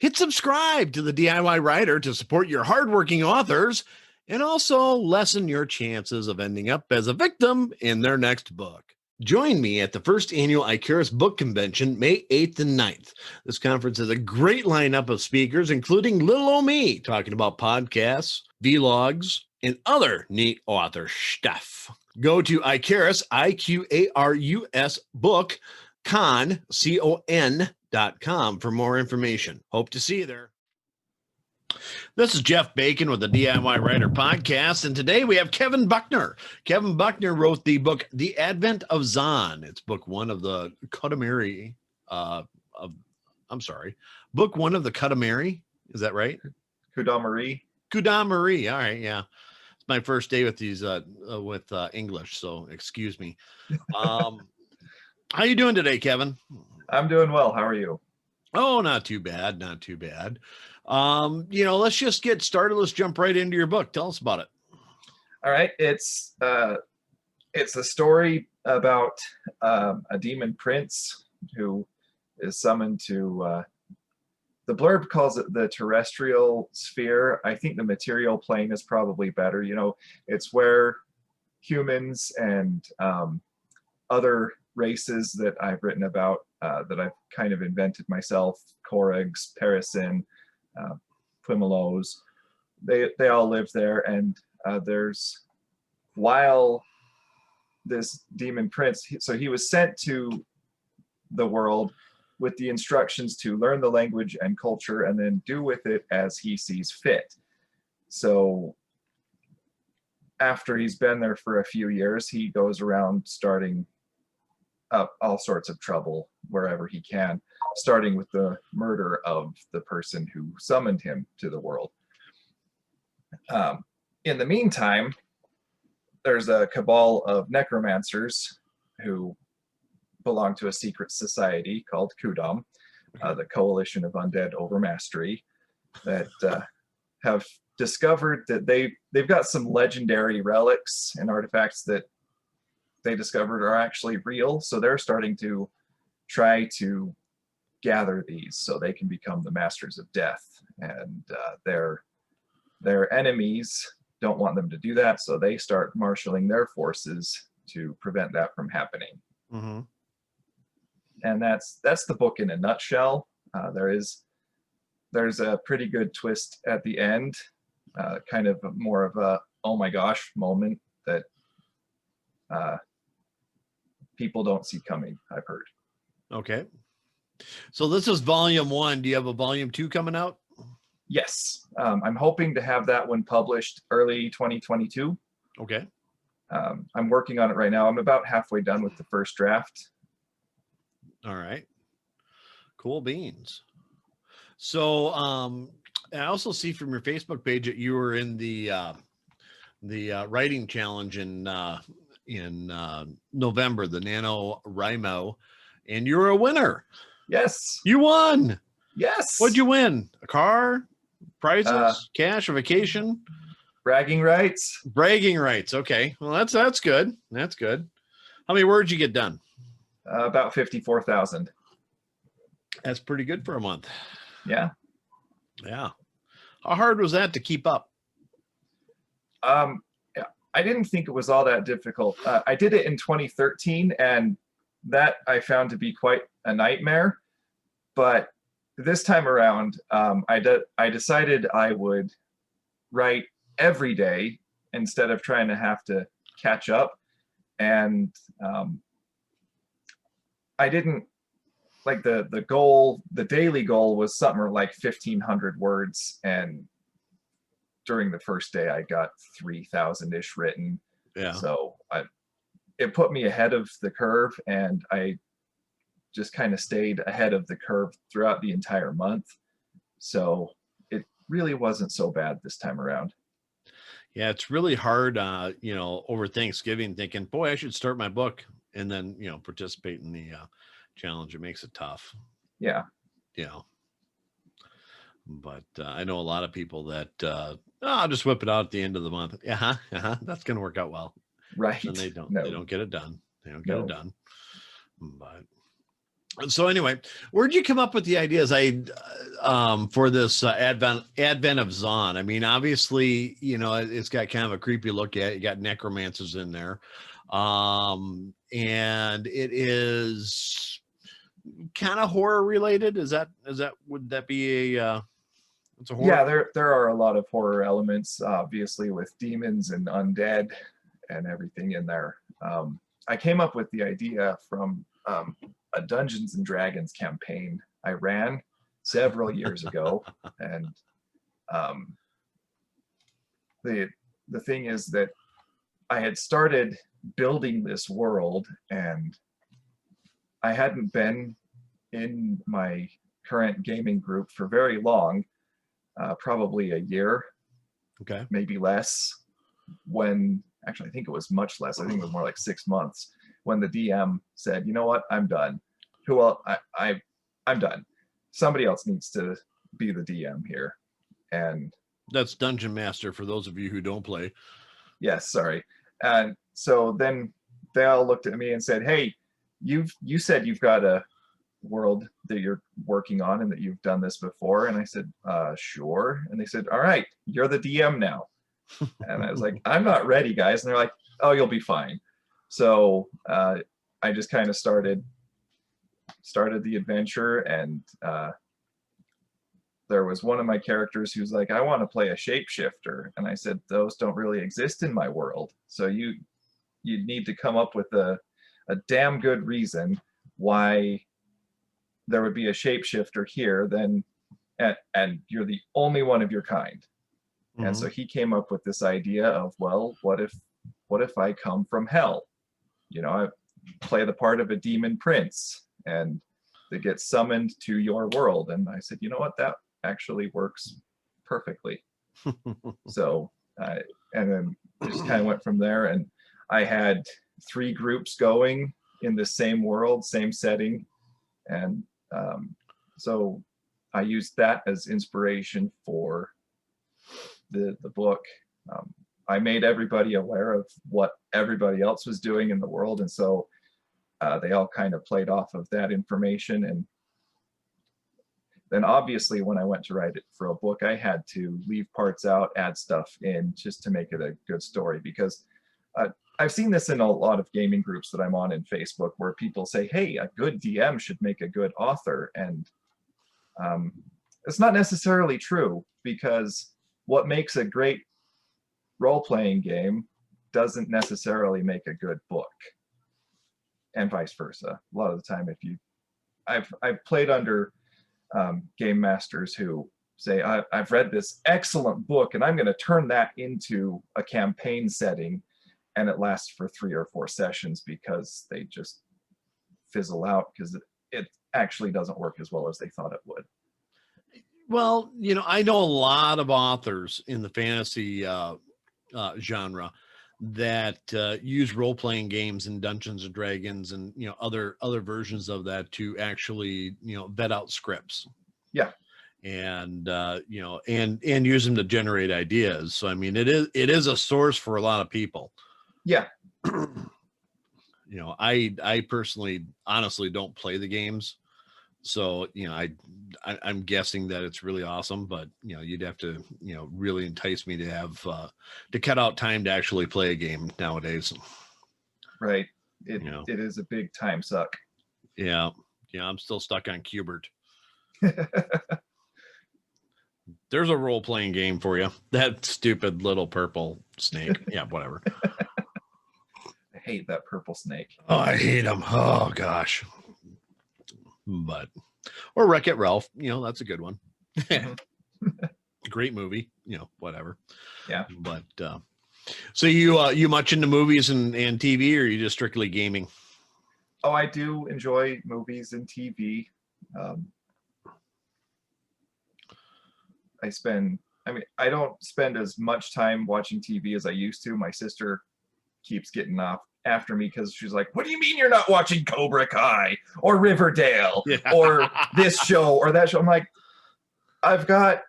Hit subscribe to the DIY Writer to support your hardworking authors and also lessen your chances of ending up as a victim in their next book. Join me at the first annual Icarus Book Convention, May 8th and 9th. This conference has a great lineup of speakers, including little old me, talking about podcasts, vlogs, and other neat author stuff. Go to Icarus, IQARUS book, con, CON.com for more information. Hope to see you there. This is Jeff Bacon with the DIY Writer Podcast, and today we have Kevin Buckner. Kevin Buckner wrote the book, The Advent of Zon. It's book one of the Cudomerie book one of the Cudomerie. Is that right? Cudomerie. Cudomerie. All right, yeah. It's my first day with these with English, so excuse me. How you doing today, Kevin? I'm doing well. How are you? Oh, not too bad. Not too bad. Let's just get started. Let's jump right into your book. Tell us about it. All right. It's a story about a demon prince who is summoned to the blurb calls it the Terrestrial Sphere. I think the material plane is probably better. It's where humans and other races that I've written about that I've kind of invented myself, Koregs, Parasin, Quimelos, they all live there, and while this demon prince, so he was sent to the world with the instructions to learn the language and culture and then do with it as he sees fit. So after he's been there for a few years, he goes around starting up all sorts of trouble wherever he can, starting with the murder of the person who summoned him to the world. In the meantime, there's a cabal of necromancers who belong to a secret society called Cudomerie, the Coalition of Undead Overmastery, that have discovered that they've got some legendary relics and artifacts that they discovered are actually real, so they're starting to try to gather these so they can become the masters of death, and their enemies don't want them to do that, so they start marshaling their forces to prevent that from happening. Mm-hmm. And that's the book in a nutshell. There's a pretty good twist at the end, kind of more of a oh my gosh moment that people don't see coming, I've heard. Okay. So this is volume 1. Do you have a volume 2 coming out? Yes. I'm hoping to have that one published early 2022. Okay. I'm working on it right now. I'm about halfway done with the first draft. All right. Cool beans. So I also see from your Facebook page that you were in the writing challenge in November, the NaNoWriMo, and you're a winner. Yes. You won. Yes. What'd you win? A car, prizes, cash, a vacation? Bragging rights. Bragging rights. Okay. Well, that's good. That's good. How many words you get done? About 54,000. That's pretty good for a month. Yeah. Yeah. How hard was that to keep up? I didn't think it was all that difficult. I did it in 2013, and that I found to be quite a nightmare. But this time around, I decided I would write every day instead of trying to have to catch up. And I didn't like the daily goal was something like 1,500 words, and during the first day I got 3,000-ish written. Yeah. So it put me ahead of the curve, and I just kind of stayed ahead of the curve throughout the entire month. So it really wasn't so bad this time around. Yeah, it's really hard, over Thanksgiving thinking, boy, I should start my book and then, participate in the challenge. It makes it tough. Yeah. But I know a lot of people that I'll just whip it out at the end of the month. That's going to work out well. Right. And they don't get it done. They don't get it done. But So anyway, where'd you come up with the ideas? For this advent of Zon. I mean, obviously, it's got kind of a creepy look at it. You got necromancers in there, and it is kind of horror related. Would that be a it's a horror? Yeah, there are a lot of horror elements, obviously, with demons and undead and everything in there. I came up with the idea from a Dungeons and Dragons campaign I ran several years ago, and the thing is that I had started building this world, and I hadn't been in my current gaming group for very long, probably a year, okay, maybe less. When actually, I think it was much less. I think it was more like 6 months. When the DM said, "You know what? I'm done. Who else? I'm done. Somebody else needs to be the DM here." And that's Dungeon Master for those of you who don't play. Yes, sorry. And so then they all looked at me and said, "Hey, you said you've got a world that you're working on and that you've done this before." And I said, "Sure." And they said, "All right, you're the DM now." And I was like, "I'm not ready, guys." And they're like, "Oh, you'll be fine." So I just kind of started the adventure, and there was one of my characters who's like, "I want to play a shapeshifter." And I said, "Those don't really exist in my world. So you need to come up with a damn good reason why there would be a shapeshifter here, then and you're the only one of your kind." Mm-hmm. And so he came up with this idea of, well, what if I come from hell? I play the part of a demon prince, and they get summoned to your world. And I said, "You know what? That actually works perfectly." So, and then just kind of went from there. And I had 3 groups going in the same world, same setting. And so I used that as inspiration for the book. I made everybody aware of what everybody else was doing in the world. And so they all kind of played off of that information. And then obviously when I went to write it for a book, I had to leave parts out, add stuff in just to make it a good story, because I've seen this in a lot of gaming groups that I'm on in Facebook, where people say, "Hey, a good DM should make a good author." And it's not necessarily true, because what makes a great role-playing game doesn't necessarily make a good book, and vice versa. A lot of the time, I've played under game masters who say, I've read this excellent book and I'm going to turn that into a campaign setting, and it lasts for 3 or 4 sessions because they just fizzle out because it actually doesn't work as well as they thought it would. Well, I know a lot of authors in the fantasy genre that use role-playing games and Dungeons and Dragons and other versions of that to actually vet out scripts. Yeah. And and use them to generate ideas. So I mean, it is a source for a lot of people. Yeah. I personally honestly don't play the games, so I'm guessing that it's really awesome, but you'd have to really entice me to have to cut out time to actually play a game nowadays. Right. It is a big time suck. Yeah, I'm still stuck on Cubert. There's a role-playing game for you. That stupid little purple snake. Yeah, whatever. I hate that purple snake. Oh, I hate him. Oh gosh. But or Wreck-It Ralph, that's a good one. Great movie, whatever. Yeah. But so you much into movies and TV, or are you just strictly gaming? Oh, I do enjoy movies and TV. I don't spend as much time watching TV as I used to. My sister keeps getting off after me because she's like, "What do you mean you're not watching Cobra Kai or Riverdale or this show or that show?" I'm like, I've got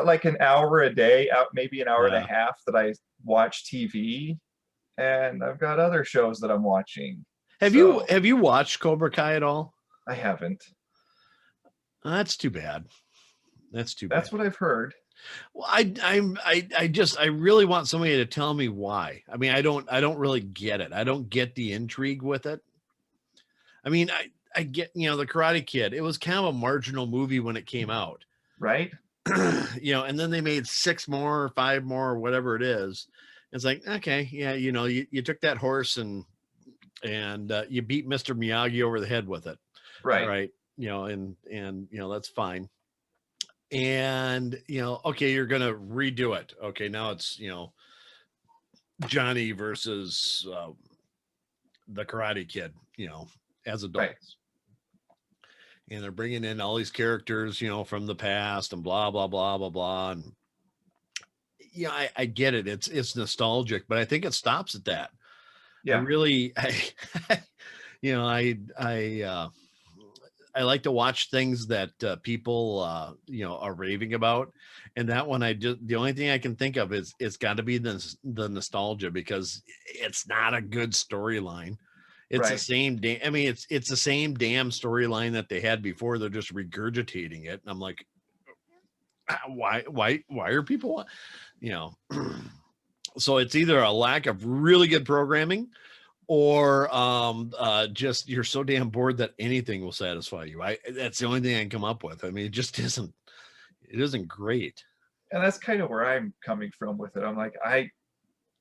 like an hour a day, maybe an hour and a half that I watch TV, and I've got other shows that I'm watching. Have you watched Cobra Kai at all? I haven't. That's too bad. That's too bad. That's what I've heard. Well, I really want somebody to tell me why. I mean, I don't really get it. I don't get the intrigue with it. I mean, I get, the Karate Kid. It was kind of a marginal movie when it came out. Right? And then they made 6 more, or 5 more, or whatever it is. It's like, okay, yeah, you took that horse and you beat Mr. Miyagi over the head with it. Right. All right. And that's fine. And, okay, you're going to redo it. Okay. Now it's, Johnny versus the Karate Kid, as adults. Right. And they're bringing in all these characters, from the past and blah, blah, blah, blah, blah. And I get it. It's nostalgic, but I think it stops at that. Yeah. I like to watch things that people, are raving about. And that one, the only thing I can think of is it's got to be the nostalgia, because it's not a good storyline. It's the same it's the same damn storyline that they had before. They're just regurgitating it. And I'm like, why are people, so it's either a lack of really good programming, or just you're so damn bored that anything will satisfy you. That's the only thing I can come up with. I mean, it just isn't great. And that's kind of where I'm coming from with it. I'm like, I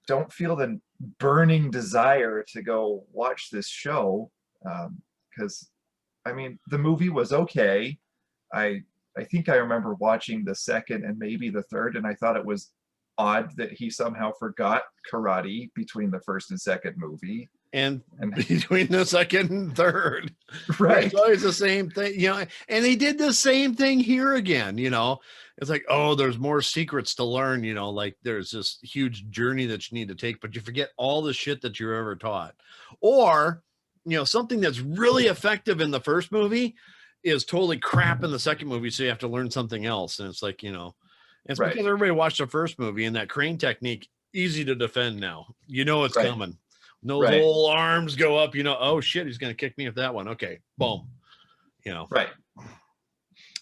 don't feel the burning desire to go watch this show, because I mean, the movie was okay. I think I remember watching the second and maybe the third, and I thought it was odd that he somehow forgot karate between the first and second movie. And between the second and third, right? It's always the same thing, and they did the same thing here again. It's like, oh, there's more secrets to learn, like there's this huge journey that you need to take, but you forget all the shit that you're ever taught. Or something that's really effective in the first movie is totally crap in the second movie, so you have to learn something else. And it's like, it's because everybody watched the first movie, and that crane technique, easy to defend now. It's coming. Those whole arms go up, oh shit, he's going to kick me with that one. Okay, boom. Right.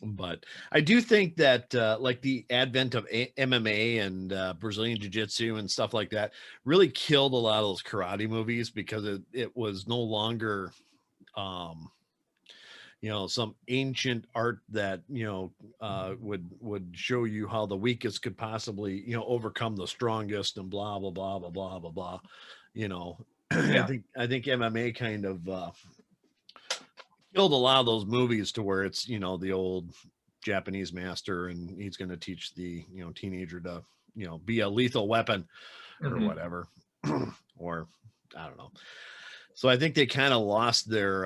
But I do think that like the advent of MMA and Brazilian Jiu-Jitsu and stuff like that really killed a lot of those karate movies, because it was no longer some ancient art that would show you how the weakest could possibly overcome the strongest and blah blah blah blah blah blah blah. I think MMA kind of killed a lot of those movies, to where it's the old Japanese master, and he's going to teach the teenager to be a lethal weapon or whatever, or I don't know. So I think they kind of lost their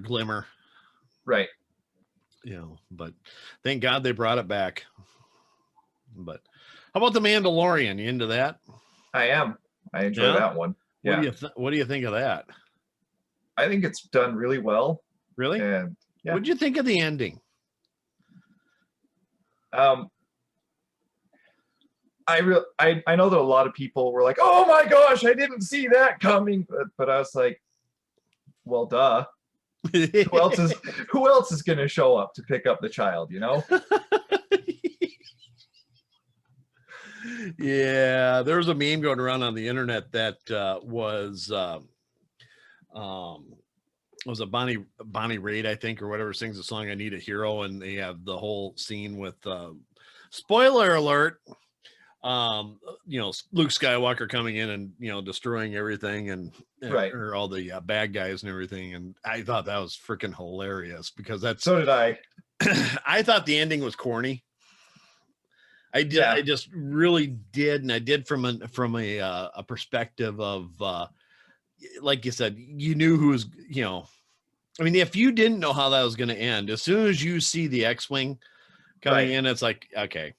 glimmer, right? But thank God they brought it back. But how about the Mandalorian? You into that? I am. I enjoy that one. Yeah. What do you think of that? I think it's done really well. Really? And what'd you think of the ending? I know that a lot of people were like, "Oh my gosh, I didn't see that coming," but I was like, well, duh. Who else is going to show up to pick up the child? Yeah, there was a meme going around on the internet that was a Bonnie Raitt, I think, or whatever, sings the song "I Need a Hero," and they have the whole scene with spoiler alert, Luke Skywalker coming in and destroying everything, and or all the bad guys and everything. And I thought that was freaking hilarious, because so did I. I thought the ending was corny. I did. Yeah. I just really did. And I did from a perspective of, like you said, you knew who was, I mean, if you didn't know how that was going to end, as soon as you see the X-Wing coming in, it's like, okay,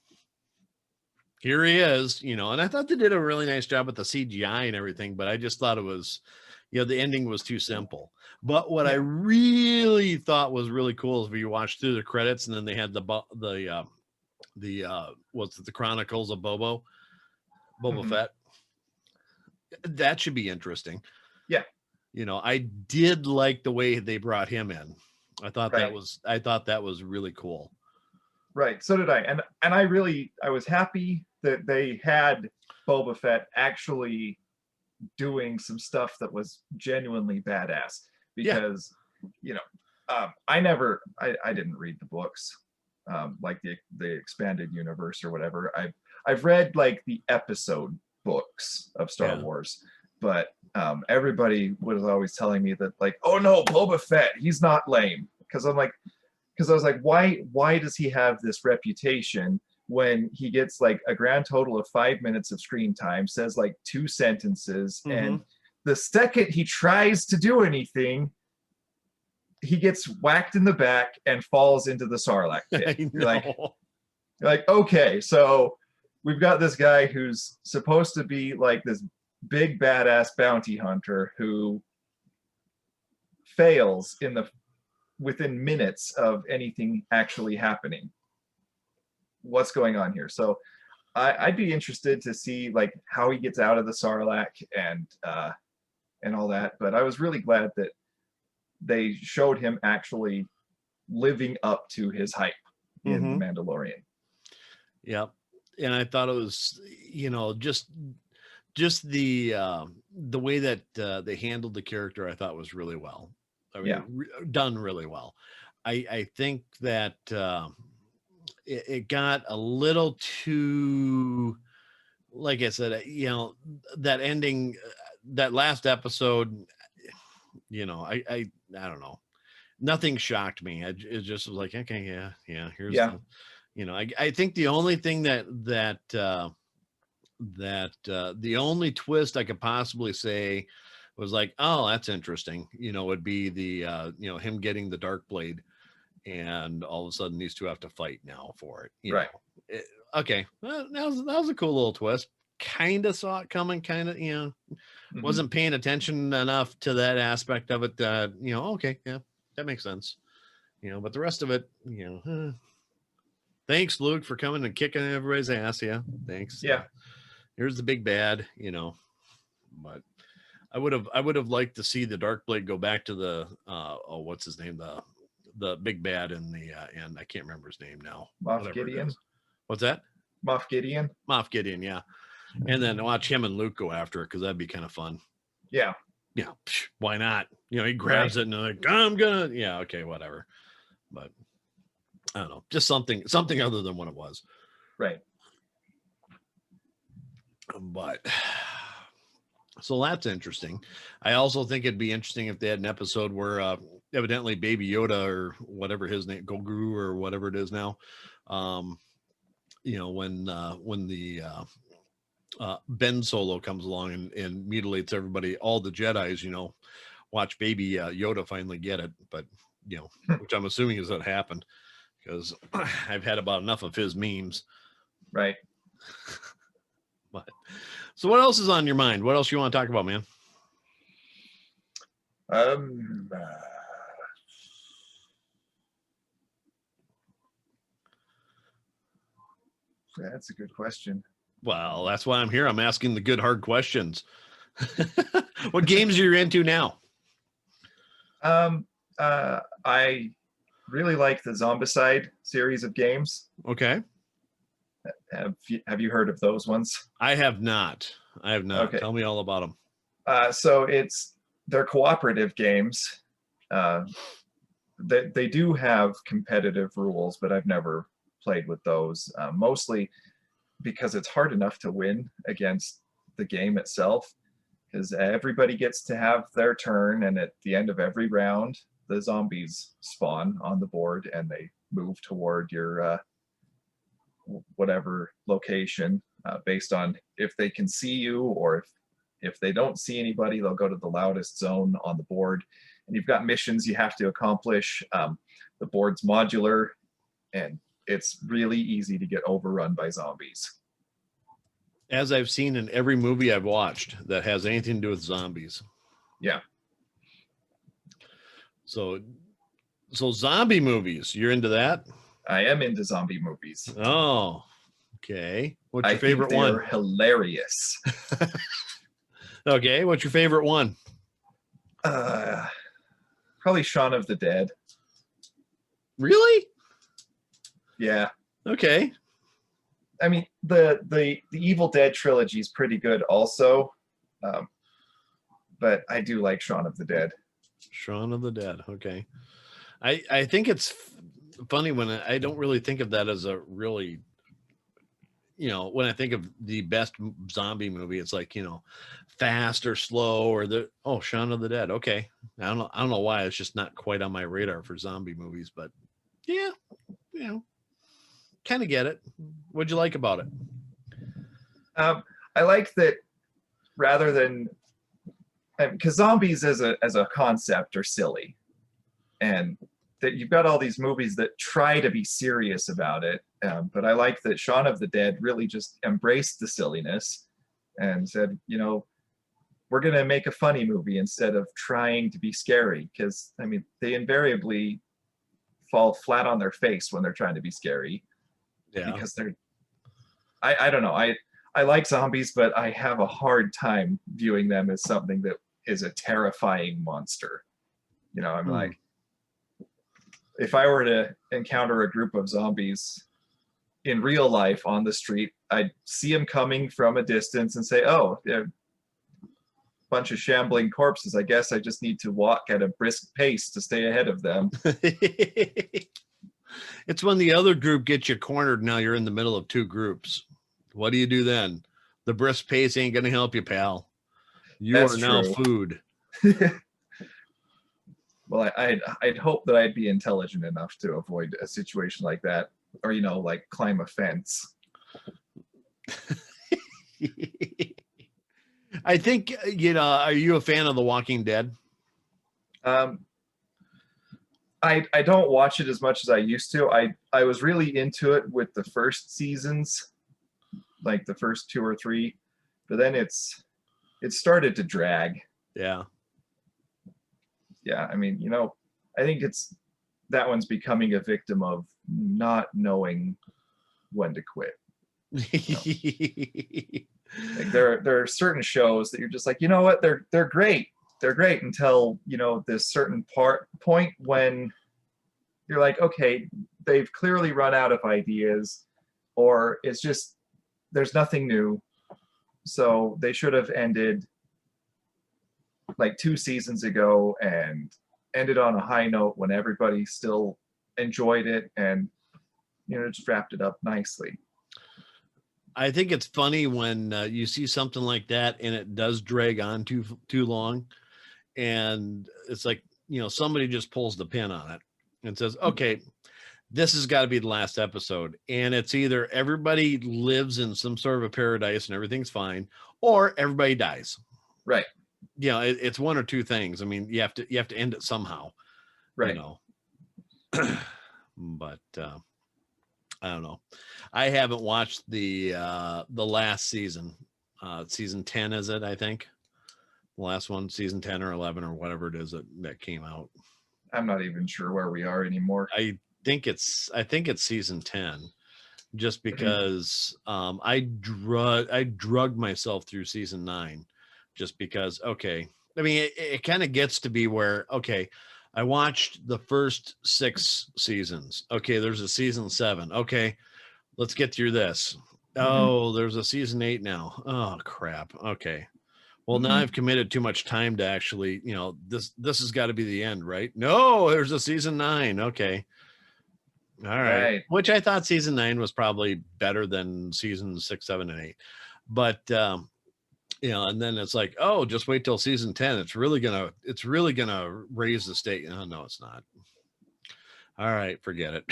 here he is, and I thought they did a really nice job with the CGI and everything, but I just thought it was, the ending was too simple. But what I really thought was really cool is when you watch through the credits, and then they had the Chronicles of Boba Fett. That should be interesting. Yeah. I did like the way they brought him in. I thought Right. that was really cool. Right. So did I. And I was happy that they had Boba Fett actually doing some stuff that was genuinely badass, because I didn't read the books, like the expanded universe or whatever. I've read like the episode books of Star Wars, but everybody was always telling me that, like, oh no, Boba Fett, he's not lame. Because I was like, why does he have this reputation when he gets like a grand total of 5 minutes of screen time, says like 2 sentences, and the second he tries to do anything, he gets whacked in the back and falls into the Sarlacc pit. You're like, okay, so we've got this guy who's supposed to be like this big badass bounty hunter who fails within minutes of anything actually happening. What's going on here? So I'd be interested to see like how he gets out of the Sarlacc and all that. But I was really glad that they showed him actually living up to his hype in The Mandalorian. Yep. And I thought it was, just the way that they handled the character, I thought was really well. I mean, done really well. I think that it got a little too, like I said, that ending, that last episode, I don't know. Nothing shocked me. It just was like, okay, here's I think the only thing that the only twist I could possibly say was like, oh, that's interesting, would be the him getting the dark blade, and all of a sudden these two have to fight now for it. Right. Okay, well, that was a cool little twist. Kind of saw it coming, kind of, wasn't paying attention enough to that aspect of it. Okay, yeah, that makes sense. But the rest of it, thanks, Luke, for coming and kicking everybody's ass. Yeah, thanks. Yeah. Here's the big bad, but I would have liked to see the dark blade go back to the what's his name, the big bad in the end. I can't remember his name now. Moff Gideon. What's that? Moff Gideon. Moff Gideon, yeah. And then watch him and Luke go after it, because that'd be kind of fun. Yeah. Yeah. Why not? He grabs it and like, I'm gonna. Yeah. Okay. Whatever. But I don't know. Just something other than what it was. Right. But so that's interesting. I also think it'd be interesting if they had an episode where evidently Baby Yoda, or whatever his name, Goguru or whatever it is now, when the Ben Solo comes along and mutilates everybody, all the Jedis, watch Baby Yoda finally get it. But which I'm assuming is what happened, because I've had about enough of his memes. Right. But so what else is on your mind? What else you want to talk about, man? That's a good question. Well, that's why I'm here. I'm asking the good, hard questions. What games are you into now? I really like the Zombicide series of games. Okay. Have you heard of those ones? I have not. Okay. Tell me all about them. So they're cooperative games. They do have competitive rules, but I've never played with those, mostly because it's hard enough to win against the game itself, because everybody gets to have their turn, and at the end of every round the zombies spawn on the board and they move toward your whatever location, based on if they can see you, or if they don't see anybody, they'll go to the loudest zone on the board. And you've got missions you have to accomplish. The board's modular, and it's really easy to get overrun by zombies. As I've seen in every movie I've watched that has anything to do with zombies. Yeah. So zombie movies, you're into that? I am into zombie movies. Oh, okay. What's your favorite one? They're hilarious. Okay, what's your favorite one? Probably Shaun of the Dead. Really? Yeah. Okay. I mean, the Evil Dead trilogy is pretty good also. But I do like Shaun of the Dead. Shaun of the Dead. Okay. I think it's funny when I don't really think of that as a really, when I think of the best zombie movie, it's like, Fast or Slow or Shaun of the Dead. Okay. I don't know why it's just not quite on my radar for zombie movies, but yeah, kind of get it. What'd you like about it? I like that rather than, because zombies as a concept are silly, and that you've got all these movies that try to be serious about it. But I like that Shaun of the Dead really just embraced the silliness and said, we're going to make a funny movie instead of trying to be scary. Because, I mean, they invariably fall flat on their face when they're trying to be scary. Yeah. Because I don't know. I like zombies, but I have a hard time viewing them as something that is a terrifying monster. I'm like, if I were to encounter a group of zombies in real life on the street, I'd see them coming from a distance and say, oh, yeah, bunch of shambling corpses. I guess I just need to walk at a brisk pace to stay ahead of them. It's when the other group gets you cornered. Now you're in the middle of two groups. What do you do then? The brisk pace ain't going to help you, pal. That's now food. Well, I'd hope that I'd be intelligent enough to avoid a situation like that, or like climb a fence. I think are you a fan of The Walking Dead? I don't watch it as much as I used to. I was really into it with the first seasons, like the first 2 or 3, but then it started to drag. Yeah. Yeah, I mean, I think that one's becoming a victim of not knowing when to quit. Like there are certain shows that you're just like, you know what, they're great. They're great until, this certain point when you're like, okay, they've clearly run out of ideas, or it's just there's nothing new. So they should have ended like 2 seasons ago and ended on a high note when everybody still enjoyed it and just wrapped it up nicely. I think it's funny when you see something like that and it does drag on too long, and it's like somebody just pulls the pin on it and says, okay, this has got to be the last episode, and it's either everybody lives in some sort of a paradise and everything's fine, or everybody dies. Right. It's one or two things. I mean, you have to end it somehow, right? But I don't know. I haven't watched the last season. Season 10 is it? I think the last one, season 10 or 11 or whatever it is that came out. I'm not even sure where we are anymore. I think it's season 10, just because I drugged myself through season 9. Just because, okay, I mean, it kind of gets to be where, okay, I watched the first 6 seasons. Okay, there's a season 7. Okay, let's get through this. Oh, there's a season 8 now. Oh, crap. Okay. Well, now I've committed too much time to actually, this has got to be the end, right? No, there's a season 9. Okay. All right. Which I thought season 9 was probably better than season 6, 7, and 8. But, and then it's like, oh, just wait till season 10. It's really gonna raise the stake. Oh, no, it's not. All right, forget it.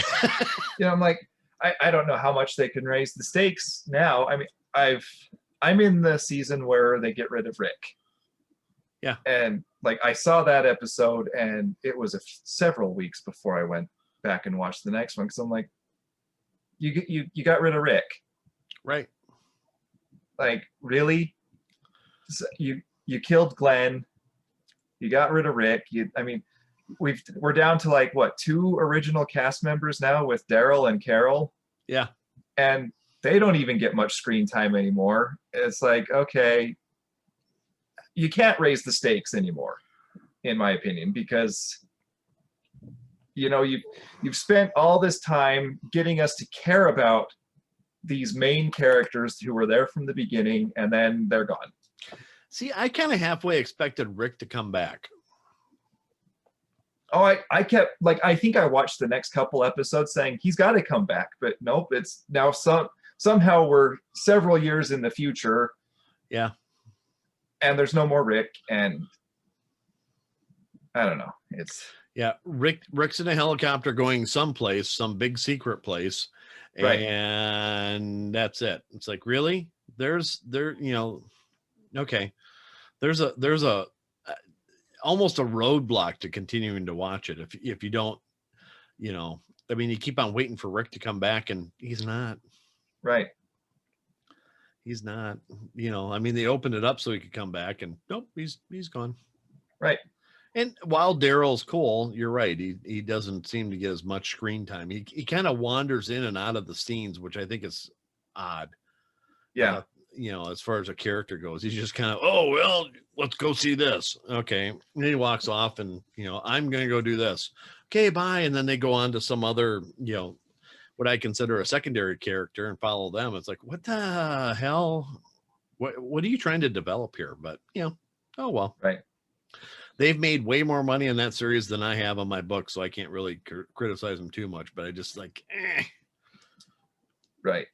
I'm like, I don't know how much they can raise the stakes now. I mean, I'm in the season where they get rid of Rick. Yeah. And like I saw that episode, and it was several weeks before I went back and watched the next one, because I'm like, you got rid of Rick. Right. Like, really? So you killed Glenn, you got rid of Rick. We're down to like what, 2 original cast members now with Daryl and Carol. Yeah. And they don't even get much screen time anymore. It's like, okay, you can't raise the stakes anymore. in my opinion, because you know, you've spent all this time getting us to care about these main characters who were there from the beginning, and then they're gone. See, I kind of halfway expected Rick to come back. Oh, I kept, like, I think I watched the next couple episodes saying he's got to come back, but nope, it's now somehow we're several years in the future. Yeah. And there's no more Rick, and I don't know. It's yeah, Rick's in a helicopter going someplace, some big secret place, right. And that's it. It's like, really? There's okay. There's a almost a roadblock to continuing to watch it if you don't, I mean, you keep on waiting for Rick to come back, and he's not. Right. He's not. I mean, they opened it up so he could come back, and nope, he's gone. Right. And while Daryl's cool, you're right. He doesn't seem to get as much screen time. He kind of wanders in and out of the scenes, which I think is odd. Yeah. As far as a character goes, he's just kind of, oh, well, let's go see this. Okay. And then he walks off and, I'm going to go do this. Okay, bye. And then they go on to some other, what I consider a secondary character and follow them. It's like, what the hell? What are you trying to develop here? But, oh, well. Right. They've made way more money in that series than I have on my book, so I can't really criticize them too much. But I just like, right.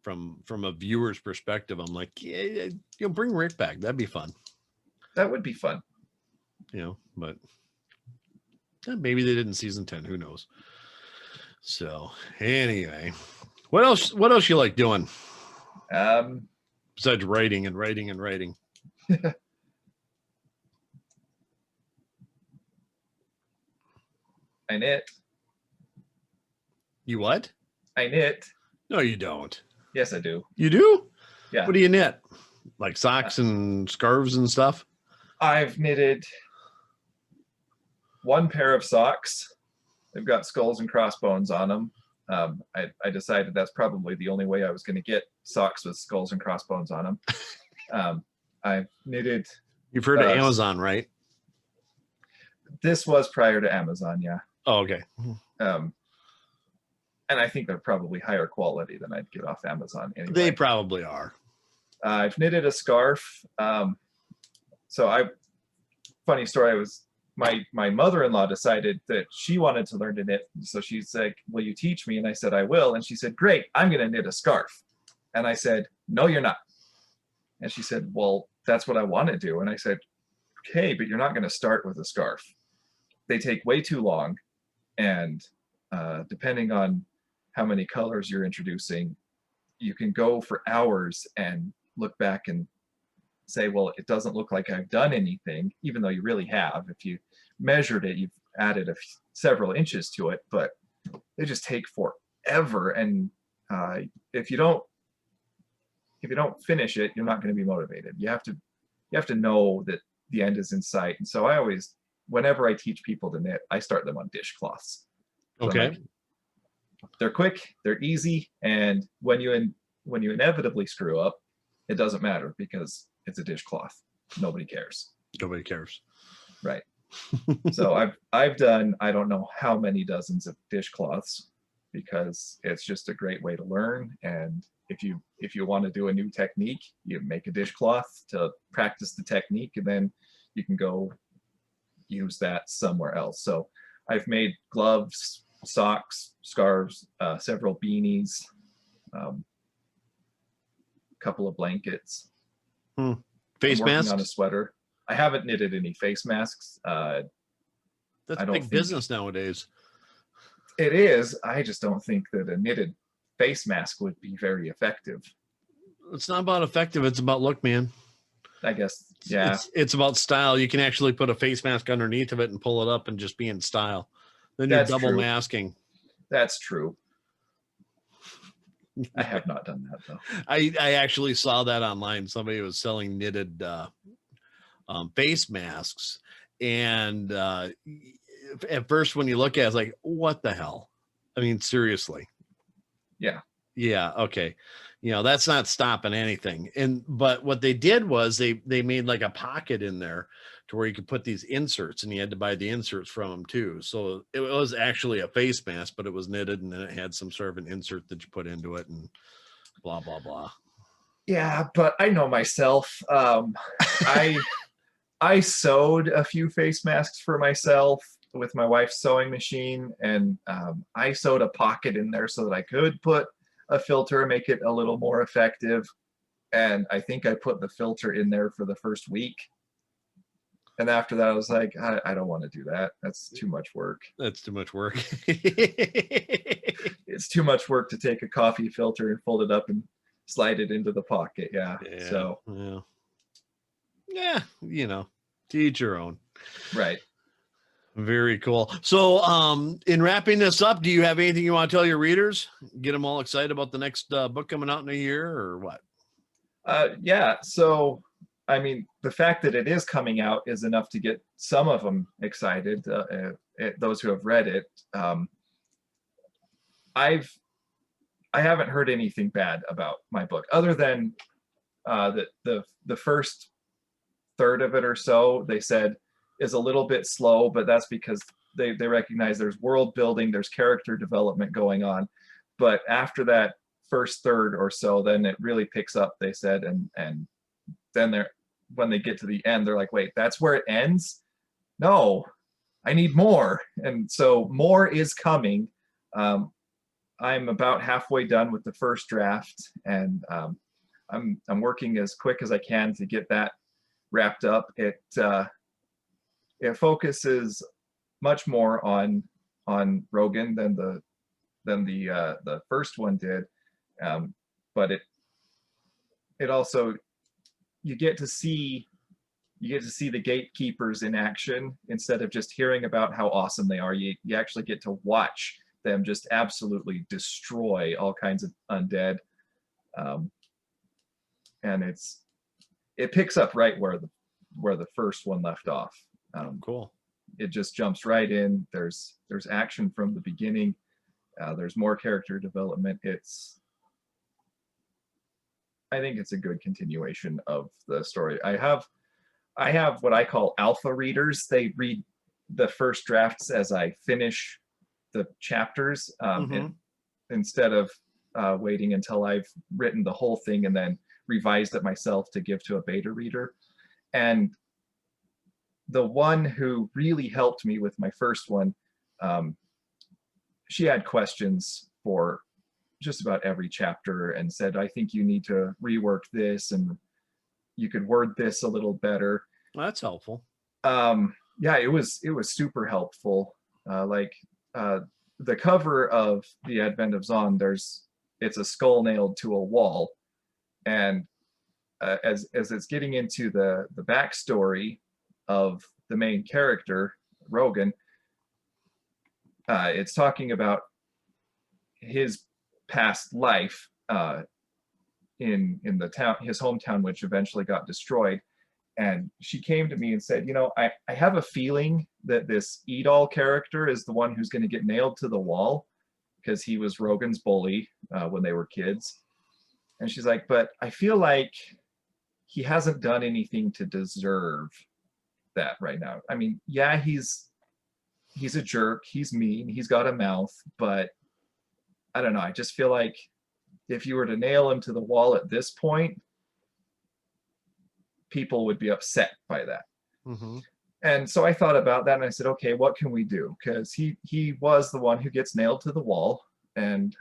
From a viewer's perspective, I'm like, yeah, bring Rick back. That'd be fun. That would be fun. But maybe they did in season 10. Who knows? So anyway, what else you like doing? Besides writing and writing and writing. I knit. You what? I knit. No, you don't. Yes, I do. You do? Yeah. What do you knit? Like socks and scarves and stuff? I've knitted one pair of socks. They've got skulls and crossbones on them. I decided that's probably the only way I was going to get socks with skulls and crossbones on them. I've knitted. You've heard of Amazon, right? This was prior to Amazon, yeah. Oh, okay. And I think they're probably higher quality than I'd get off Amazon anyway. They probably are. I've knitted a scarf. Funny story, my mother-in-law decided that she wanted to learn to knit. So she's like, will you teach me? And I said, I will. And she said, great, I'm going to knit a scarf. And I said, no, you're not. And she said, well, that's what I want to do. And I said, okay, but you're not going to start with a scarf. They take way too long. And depending on how many colors you're introducing, you can go for hours and look back and say, well, it doesn't look like I've done anything, even though you really have. If you measured it, you've added several inches to it, but they just take forever. And if you don't finish it, you're not going to be motivated. You have to know that the end is in sight. And so I always, whenever I teach people to knit, I start them on dishcloths. Okay. Like, they're quick, they're easy, and when you inevitably screw up, it doesn't matter because it's a dishcloth. Nobody cares. Nobody cares. Right. So I've done, I don't know how many dozens of dishcloths, because it's just a great way to learn. And if you want to do a new technique, you make a dishcloth to practice the technique, and then you can go use that somewhere else. So I've made gloves, socks, scarves, several beanies, a couple of blankets. Face masks? On a sweater. I haven't knitted any face masks. That's big business nowadays. It is. I just don't think that a knitted face mask would be very effective. It's not about effective. It's about look, man. I guess, yeah. It's about style. You can actually put a face mask underneath of it and pull it up and just be in style. Then you're double masking. That's true. I have not done that though. I actually saw that online. Somebody was selling knitted face masks, and at first when you look at it, it's like, what the hell? I mean, seriously. Yeah. Okay. That's not stopping anything. But what they did was they made like a pocket in there to to where you could put these inserts, and you had to buy the inserts from them too. So it was actually a face mask, but it was knitted, and then it had some sort of an insert that you put into it, and blah blah blah. Yeah, but I know myself. I sewed a few face masks for myself with my wife's sewing machine, and I sewed a pocket in there so that I could put a filter, make it a little more effective. And I think I put the filter in there for the first week. And after that, I was like, I don't want to do that. That's too much work. That's too much work. It's too much work to take a coffee filter and fold it up and slide it into the pocket. Yeah. So yeah, you know, to each your own. Right. Very cool. So in wrapping this up, do you have anything you want to tell your readers? Get them all excited about the next book coming out in a year, or what? Yeah. So, I mean, the fact that it is coming out is enough to get some of them excited, those who have read it. I haven't heard anything bad about my book, other than the first third of it or so, they said is a little bit slow, but that's because they recognize there's world building, there's character development going on. But after that first third or so, then it really picks up, they said, and then when they get to the end, they're like, wait, that's where it ends? No, I need more. And so more is coming. I'm about halfway done with the first draft, and I'm working as quick as I can to get that wrapped up. It focuses much more on Rogan than the first one did, but it also, you get to see the gatekeepers in action instead of just hearing about how awesome they are. You actually get to watch them just absolutely destroy all kinds of undead, and it picks up right where the first one left off. Cool. It just jumps right in. There's action from the beginning. There's more character development. I think it's a good continuation of the story. I have what I call alpha readers. They read the first drafts as I finish the chapters, instead of waiting until I've written the whole thing and then revised it myself to give to a beta reader. And the one who really helped me with my first one, she had questions for just about every chapter and said, I think you need to rework this, and you could word this a little better. Well, that's helpful. Yeah, it was super helpful. The cover of The Advent of Zon, it's a skull nailed to a wall, and as it's getting into the backstory of the main character, Rogan, it's talking about his past life in the town, his hometown, which eventually got destroyed. And she came to me and said, you know, I have a feeling that this Edol character is the one who's going to get nailed to the wall, because he was Rogan's bully when they were kids. And she's like, but I feel like he hasn't done anything to deserve that right now. I mean, yeah, he's a jerk, he's mean, he's got a mouth, but I don't know, I just feel like if you were to nail him to the wall at this point, people would be upset by that. Mm-hmm. And so I thought about that, and I said, okay, what can we do? Because he was the one who gets nailed to the wall, and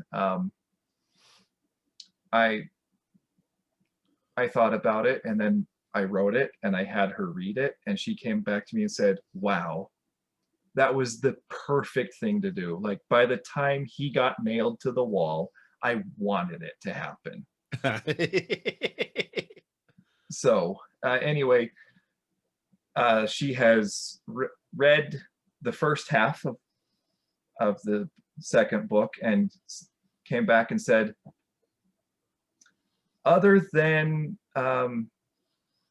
I thought about it, and then I wrote it, and I had her read it, and she came back to me and said, wow, that was the perfect thing to do. Like, by the time he got nailed to the wall, I wanted it to happen. So anyway, she has read the first half of the second book and came back and said, other than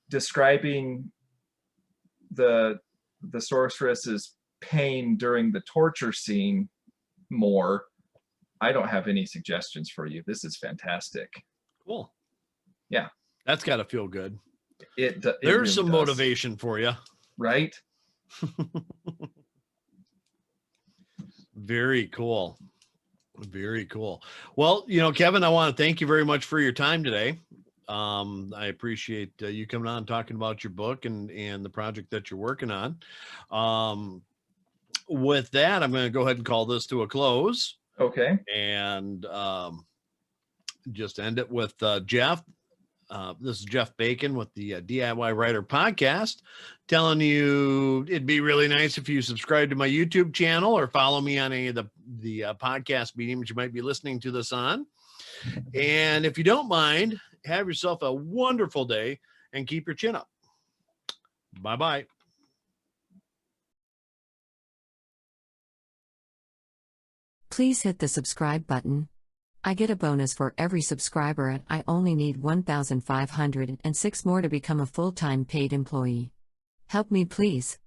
describing the sorceress's pain during the torture scene more, I don't have any suggestions for you. This is fantastic. Cool. Yeah. That's got to feel good. There's really some motivation for you. right? Very cool. Very cool. Well, Kevin, I want to thank you very much for your time today. I appreciate you coming on and talking about your book and the project that you're working on. With that, I'm going to go ahead and call this to a close. Okay. And just end it with Jeff. This is Jeff Bacon with the DIY Writer Podcast, telling you it'd be really nice if you subscribe to my YouTube channel or follow me on any of the podcast mediums you might be listening to this on. And if you don't mind, have yourself a wonderful day and keep your chin up. Bye-bye. Please hit the subscribe button. I get a bonus for every subscriber, and I only need 1,506 more to become a full-time paid employee. Help me, please.